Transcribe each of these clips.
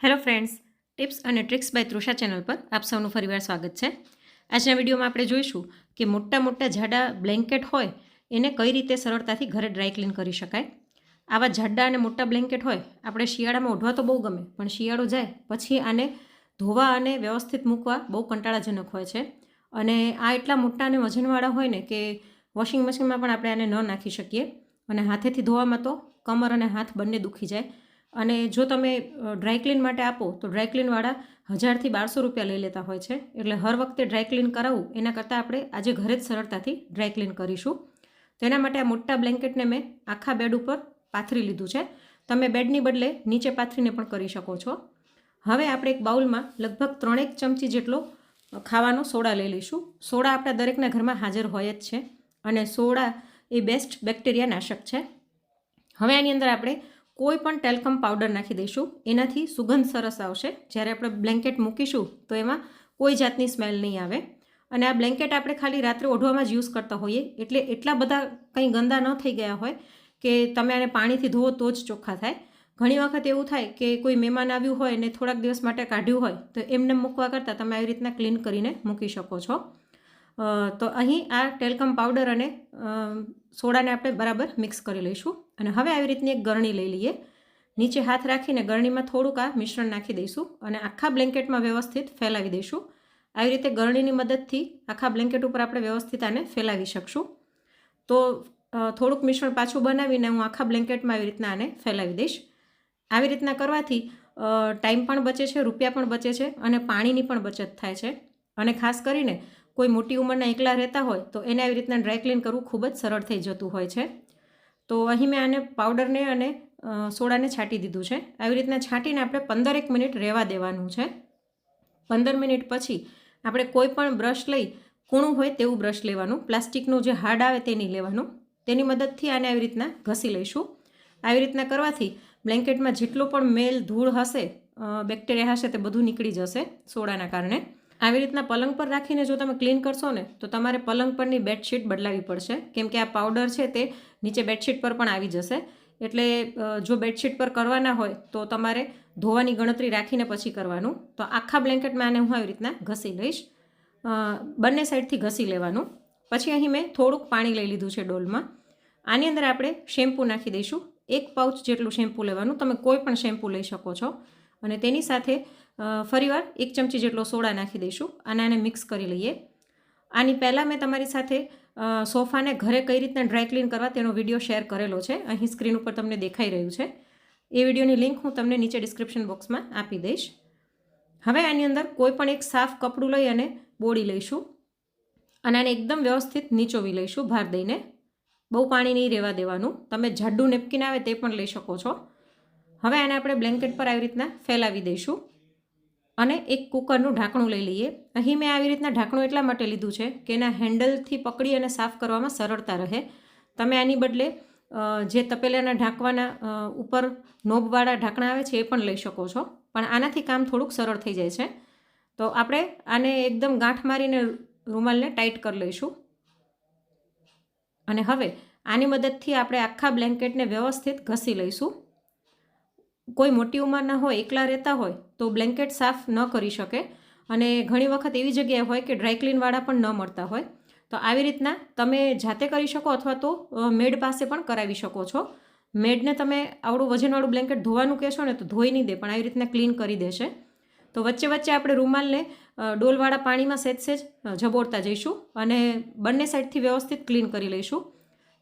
Hello friends, tips અને tricks by Trusha channel પર આપ સૌનું ફરીવાર સ્વાગત છે. આજના વિડીયોમાં આપણે જોઈશું કે મોટા મોટા જાડા બ્લેન્કેટ હોય એને કઈ રીતે સરળતાથી ઘરે ડ્રાય ક્લીન કરી શકાય. આવા જાડા અને મોટા બ્લેન્કેટ હોય આપણે શિયાળામાં ઓઢવા તો બહુ ગમે, પણ શિયાળો જાય પછી આને ધોવા અને વ્યવસ્થિત મૂકવા બહુ કંટાળાજનક હોય છે. અને આ એટલા મોટા અને વજનવાળા હોય ને કે વોશિંગ મશીનમાં પણ આપણે આને ન નાખી શકીએ, અને હાથેથી ધોવામાં તો કમર અને હાથ બંને દુખી જાય. અને જો તમે ડ્રાય ક્લીન માટે આપો તો ડ્રાય ક્લીનવાળા 1000 થી 1200 રૂપિયા લઈ લેતા હોય છે. એટલે હર વખતે ડ્રાય ક્લીન કરાવવું એના કરતાં આપણે આજે ઘરે જ સરળતાથી ડ્રાય ક્લીન કરીશું. તો એના માટે આ મોટા બ્લેન્કેટને મેં આખા બેડ ઉપર પાથરી લીધું છે. તમે બેડની બદલે નીચે પાથરીને પણ કરી શકો છો. હવે આપણે એક બાઉલમાં લગભગ 3 ચમચી જેટલો ખાવાનો સોડા લઈ લઈશું. સોડા આપણા દરેકના ઘરમાં હાજર હોય જ છે, અને સોડા એ બેસ્ટ બેક્ટેરિયા નાશક છે. હવે આની અંદર આપણે કોઈ પણ ટેલ્કમ પાવડર નાખી દઈશું. એનાથી સુગંધ સરસ આવશે. જ્યારે આપણે બ્લેન્કેટ મૂકીશું તો એમાં કોઈ જાતની સ્મેલ નહીં આવે. અને આ બ્લેન્કેટ આપણે ખાલી રાત્રે ઓઢવામાં જ યુઝ કરતા હોઈએ, એટલે એટલા બધા કંઈ ગંદા ન થઈ ગયા હોય કે તમે આને પાણીથી ધોવો તો જ ચોખ્ખા થાય. ઘણી વખત એવું થાય કે કોઈ મહેમાન આવ્યું હોય ને થોડાક દિવસ માટે કાઢ્યું હોય તો એમને મૂકવા કરતાં તમે આવી રીતના ક્લીન કરીને મૂકી શકો છો. તો અહીં આ ટેલ્કમ પાવડર અને સોડાને આપણે બરાબર મિક્સ કરી લઈશું. અને હવે આવી રીતની એક ગરણી લઈ લઈએ. નીચે હાથ રાખીને ગરણીમાં થોડુંક આ મિશ્રણ નાખી દઈશું અને આખા બ્લેન્કેટમાં વ્યવસ્થિત ફેલાવી દઈશું. આવી રીતે ગરણીની મદદથી આખા બ્લેન્કેટ ઉપર આપણે વ્યવસ્થિત આને ફેલાવી શકશું. તો થોડુંક મિશ્રણ પાછું બનાવીને હું આખા બ્લેન્કેટમાં આવી રીતના આને ફેલાવી દઈશ. આવી રીતના કરવાથી ટાઈમ પણ બચે છે, રૂપિયા પણ બચે છે, અને પાણીની પણ બચત થાય છે. અને ખાસ કરીને કોઈ મોટી ઉંમરના એકલા રહેતા હોય તો એને આવી રીતના ડ્રાય ક્લીન કરવું ખૂબ જ સરળ થઈ જતું હોય છે. તો અહીં મેં આને પાવડરને અને સોડાને છાંટી દીધું છે. આવી રીતના છાંટીને આપણે 15 મિનિટ રહેવા દેવાનું છે. 15 મિનિટ પછી આપણે કોઈ પણ બ્રશ લઈ, કૂણું હોય તેવું બ્રશ લેવાનું, પ્લાસ્ટિકનું જે હાર્ડ આવે તે નહીં લેવાનું. તેની મદદથી આને આવી રીતના ઘસી લઈશું. આવી રીતના કરવાથી બ્લેન્કેટમાં જેટલો પણ મેલ ધૂળ હશે, બેક્ટેરિયા હશે, તે બધું નીકળી જશે સોડાના કારણે. આવી રીતના પલંગ પર રાખીને જો તમે ક્લીન કરશો ને તો તમારે પલંગ પરની બેડશીટ બદલાવી પડશે, કેમ કે આ પાવડર છે તે નીચે બેડશીટ પર પણ આવી જશે. એટલે જો બેડશીટ પર કરવાના હોય તો તમારે ધોવાની ગણતરી રાખીને પછી કરવાનું. તો આખા બ્લેન્કેટમાં આને હું આવી રીતના ઘસી લઈશ. બંને સાઈડથી ઘસી લેવાનું. પછી અહીં મેં થોડુંક પાણી લઈ લીધું છે ડોલમાં. આની અંદર આપણે શેમ્પૂ નાખી દઈશું. 1 પાઉચ જેટલું શેમ્પૂ લેવાનું. તમે કોઈ પણ શેમ્પૂ લઈ શકો છો. અને તેની સાથે ફરીવાર 1 ચમચી જેટલો સોડા નાખી દઈશું અને આને મિક્સ કરી લઈએ. આની પહેલાં મેં તમારી સાથે સોફાને ઘરે કઈ રીતના ડ્રાય ક્લીન કરવા તેનો વિડીયો શેર કરેલો છે. અહીં સ્ક્રીન ઉપર તમને દેખાઈ રહ્યું છે. એ વિડીયોની લિંક હું તમને નીચે ડિસ્ક્રિપ્શન બોક્સમાં આપી દઈશ. હવે આની અંદર કોઈ પણ એક સાફ કપડું લઈ અને બોળી લઈશું અને આને એકદમ વ્યવસ્થિત નીચોવી લઈશું ભાર દઈને. બહુ પાણી નહીં રહેવા દેવાનું. તમે જાડું નેપકિન આવે તે પણ લઈ શકો છો. હવે આને આપણે બ્લેન્કેટ પર આવી રીતના ફેલાવી દઈશું અને એક કુકરનું ઢાંકણું લઈ લઈએ. અહીં મેં આવી રીતના ઢાંકણું એટલા માટે લીધું છે કે એના હેન્ડલથી પકડી અને સાફ કરવામાં સરળતા રહે. તમે આની બદલે જે તપેલાના ઢાંકવાના ઉપર નોબવાળા ઢાંકણા આવે છે એ પણ લઈ શકો છો, પણ આનાથી કામ થોડુંક સરળ થઈ જાય છે. તો આપણે આને એકદમ ગાંઠ મારીને રૂમાલને ટાઈટ કરી લઈશું. અને હવે આની મદદથી આપણે આખા બ્લેન્કેટને વ્યવસ્થિત ઘસી લઈશું. કોઈ મોટી ઉંમરના હોય, એકલા રહેતા હોય તો બ્લેન્કેટ સાફ ન કરી શકે, અને ઘણી વખત એવી જગ્યાએ હોય કે ડ્રાય ક્લીનવાળા પણ ન મળતા હોય. તો આવી રીતના તમે જાતે કરી શકો અથવા તો મેડ પાસે પણ કરાવી શકો છો. મેડને તમે આવડું વજનવાળું બ્લેન્કેટ ધોવાનું કહેશો ને તો ધોઈ નહીં દે, પણ આવી રીતના ક્લીન કરી દેશે. તો વચ્ચે વચ્ચે આપણે રૂમાલને ડોલવાળા પાણીમાં સહેજ ઝબોળતા જઈશું અને બંને સાઈડથી વ્યવસ્થિત ક્લીન કરી લઈશું.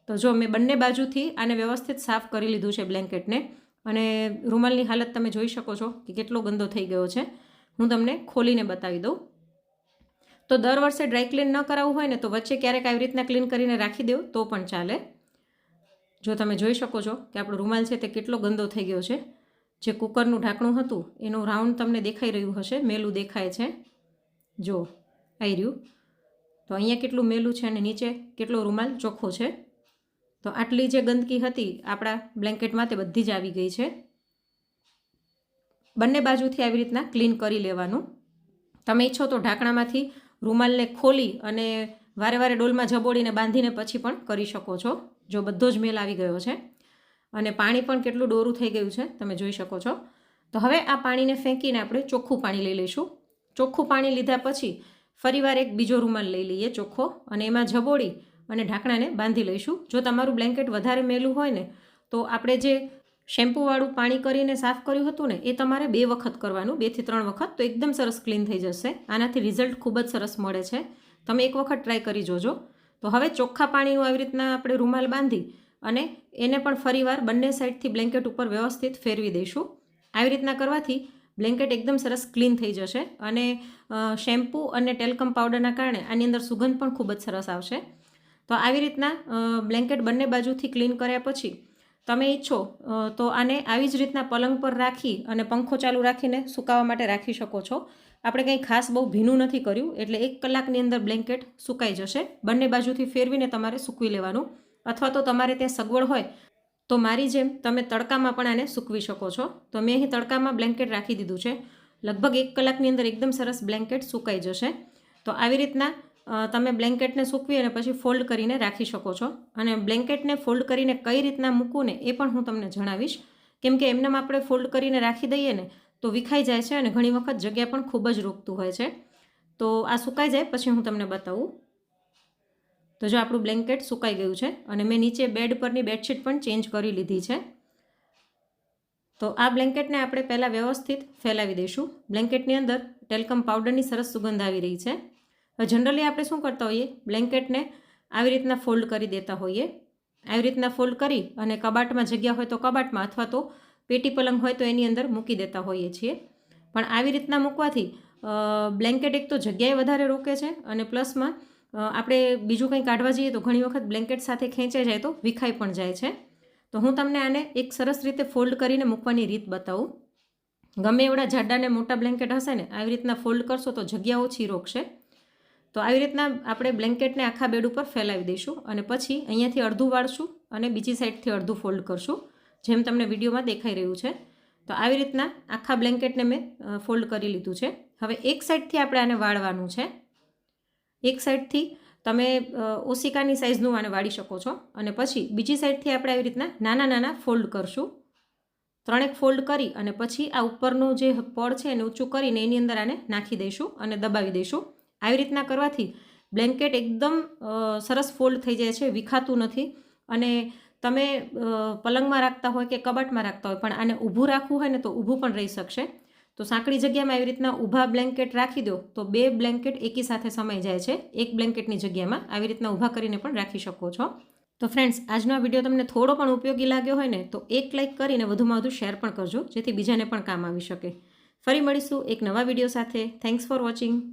તો જો મેં બંને બાજુથી આને વ્યવસ્થિત સાફ કરી લીધું છે બ્લેન્કેટને, અને રૂમાલની હાલત તમે જોઈ શકો છો કે કેટલો ગંદો થઈ ગયો છે. હું તમને ખોલીને બતાવી દઉં. તો દર વર્ષે ડ્રાય ક્લીન ન કરાવવું હોય ને તો વચ્ચે ક્યારેક આવી રીતના ક્લીન કરીને રાખી દો તો પણ ચાલે. જો તમે જોઈ શકો છો કે આપણો રૂમાલ છે તે કેટલો ગંદો થઈ ગયો છે. જે કુકરનું ઢાંકણું હતું એનું રાઉન્ડ તમને દેખાઈ રહ્યું હશે, મેલું દેખાય છે. જો આવી રહ્યું. તો અહીંયા કેટલું મેલું છે અને નીચે કેટલો રૂમાલ ચોખ્ખો છે. તો આટલી જે ગંદકી હતી આપણા બ્લેન્કેટમાં તે બધી જ આવી ગઈ છે. બંને બાજુથી આવી રીતના ક્લીન કરી લેવાનું. તમે ઈચ્છો તો ઢાંકણામાંથી રૂમાલને ખોલી અને વારે વારે ડોલમાં ઝબોડીને બાંધીને પછી પણ કરી શકો છો, જો બધો જ મેલ આવી ગયો છે. અને પાણી પણ કેટલું ડોરું થઈ ગયું છે તમે જોઈ શકો છો. તો હવે આ પાણીને ફેંકીને આપણે ચોખ્ખું પાણી લઈ લઈશું. ચોખ્ખું પાણી લીધા પછી ફરીવાર એક બીજો રૂમાલ લઈ લઈએ ચોખ્ખો, અને એમાં ઝબોડી અને ઢાંકણાને બાંધી લઈશું. જો તમારું બ્લેન્કેટ વધારે મેલું હોય ને તો આપણે જે શેમ્પૂવાળું પાણી કરીને સાફ કર્યું હતું ને એ તમારે 2 વખત કરવાનું, 2 થી 3 વખત, તો એકદમ સરસ ક્લીન થઈ જશે. આનાથી રિઝલ્ટ ખૂબ જ સરસ મળે છે. તમે એક વખત ટ્રાય કરી જોજો. તો હવે ચોખ્ખા પાણીનું આવી રીતના આપણે રૂમાલ બાંધી અને એને પણ ફરીવાર બંને સાઈડથી બ્લેન્કેટ ઉપર વ્યવસ્થિત ફેરવી દઈશું. આવી રીતના કરવાથી બ્લેન્કેટ એકદમ સરસ ક્લીન થઈ જશે, અને શેમ્પૂ અને ટેલ્કમ પાવડરના કારણે આની અંદર સુગંધ પણ ખૂબ જ સરસ આવશે. તો આવી રીતના બ્લેન્કેટ બંને બાજુથી ક્લીન કર્યા પછી તમે ઈચ્છો તો આને આવી જ રીતના પલંગ પર રાખી અને પંખો ચાલુ રાખીને સુકાવા માટે રાખી શકો છો. આપણે કંઈ ખાસ બહુ ભીનું નથી કર્યું, એટલે 1 કલાકની અંદર બ્લેન્કેટ સુકાઈ જશે. બંને બાજુથી ફેરવીને તમારે સૂકવી લેવાનું, અથવા તો તમારે ત્યાં સગવડ હોય તો મારી જેમ તમે તડકામાં પણ આને સૂકવી શકો છો. તો મેં અહીં તડકામાં બ્લેન્કેટ રાખી દીધું છે. લગભગ 1 કલાકની અંદર એકદમ સરસ બ્લેન્કેટ સુકાઈ જશે. તો આવી રીતના તમે બ્લેન્કેટને સૂકવી અને પછી ફોલ્ડ કરીને રાખી શકો છો. અને બ્લેન્કેટને ફોલ્ડ કરીને કઈ રીતના મૂકવું ને એ પણ હું તમને જણાવીશ, કેમ કે એમને આપણે ફોલ્ડ કરીને રાખી દઈએ ને તો વિખાઈ જાય છે અને ઘણી વખત જગ્યા પણ ખૂબ જ રોકતું હોય છે. તો આ સુકાઈ જાય પછી હું તમને બતાવું. તો જો આપણું બ્લેન્કેટ સુકાઈ ગયું છે અને મેં નીચે બેડ પરની બેડશીટ પણ ચેન્જ કરી લીધી છે. તો આ બ્લેન્કેટને આપણે પહેલાં વ્યવસ્થિત ફેલાવી દઈશું. બ્લેન્કેટની અંદર ટેલ્કમ પાવડરની સરસ સુગંધ આવી રહી છે. જનરલી આપણે શું કરતા હોઈએ, બ્લેન્કેટને આવી રીતના ફોલ્ડ કરી દેતા હોઈએ. આવી રીતના ફોલ્ડ કરી અને કબાટમાં જગ્યા હોય તો કબાટમાં, અથવા તો પેટી પલંગ હોય તો એની અંદર મૂકી દેતા હોઈએ છીએ. પણ આવી રીતના મૂકવાથી બ્લેન્કેટ એક તો જગ્યાએ વધારે રોકે છે, અને પ્લસમાં આપણે બીજું કંઈ કાઢવા જઈએ તો ઘણી વખત બ્લેન્કેટ સાથે ખેંચાઈ જાય તો વિખાઈ પણ જાય છે. તો હું તમને આને એક સરસ રીતે ફોલ્ડ કરીને મૂકવાની રીત બતાવું. ગમે એવડા જાડા ને મોટા બ્લેન્કેટ હશે ને આવી રીતના ફોલ્ડ કરશો તો જગ્યા ઓછી રોકશે. તો આવી રીતના આપણે બ્લેન્કેટને આખા બેડ ઉપર ફેલાવી દઈશું, અને પછી અહીંયાથી અડધું વાળશું અને બીજી સાઈડથી અડધું ફોલ્ડ કરશું, જેમ તમને વિડીયોમાં દેખાઈ રહ્યું છે. તો આવી રીતના આખા બ્લેન્કેટને મેં ફોલ્ડ કરી લીધું છે. હવે એક સાઈડથી આપણે આને વાળવાનું છે. એક સાઈડથી તમે ઓશિકાની સાઇઝનું આને વાળી શકો છો, અને પછી બીજી સાઈડથી આપણે આવી રીતના નાના નાના ફોલ્ડ કરશું. 3 ફોલ્ડ કરી અને પછી આ ઉપરનું જે પડ છે એને ઊંચું કરીને એની અંદર આને નાખી દઈશું અને દબાવી દઈશું. આવી રીતના કરવાથી બ્લેન્કેટ એકદમ સરસ ફોલ્ડ થઈ જાય છે, વિખાતું નથી. અને તમે પલંગમાં રાખતા હોય કે કબાટમાં રાખતા હોય, પણ આને ઊભું રાખવું હોય ને તો ઊભું પણ રહી શકશે. તો સાંકડી જગ્યામાં આવી રીતના ઊભા બ્લેન્કેટ રાખી દો તો 2 બ્લેન્કેટ એકી સાથે સમાઈ જાય છે. એક બ્લેન્કેટની જગ્યામાં આવી રીતના ઊભા કરીને પણ રાખી શકો છો. તો ફ્રેન્ડ્સ, આજનો આ વિડીયો તમને થોડો પણ ઉપયોગી લાગ્યો હોય ને તો એક લાઇક કરીને વધુમાં વધુ શેર પણ કરજો, જેથી બીજાને પણ કામ આવી શકે. ફરી મળીશું એક નવા વિડીયો સાથે. Thanks for watching.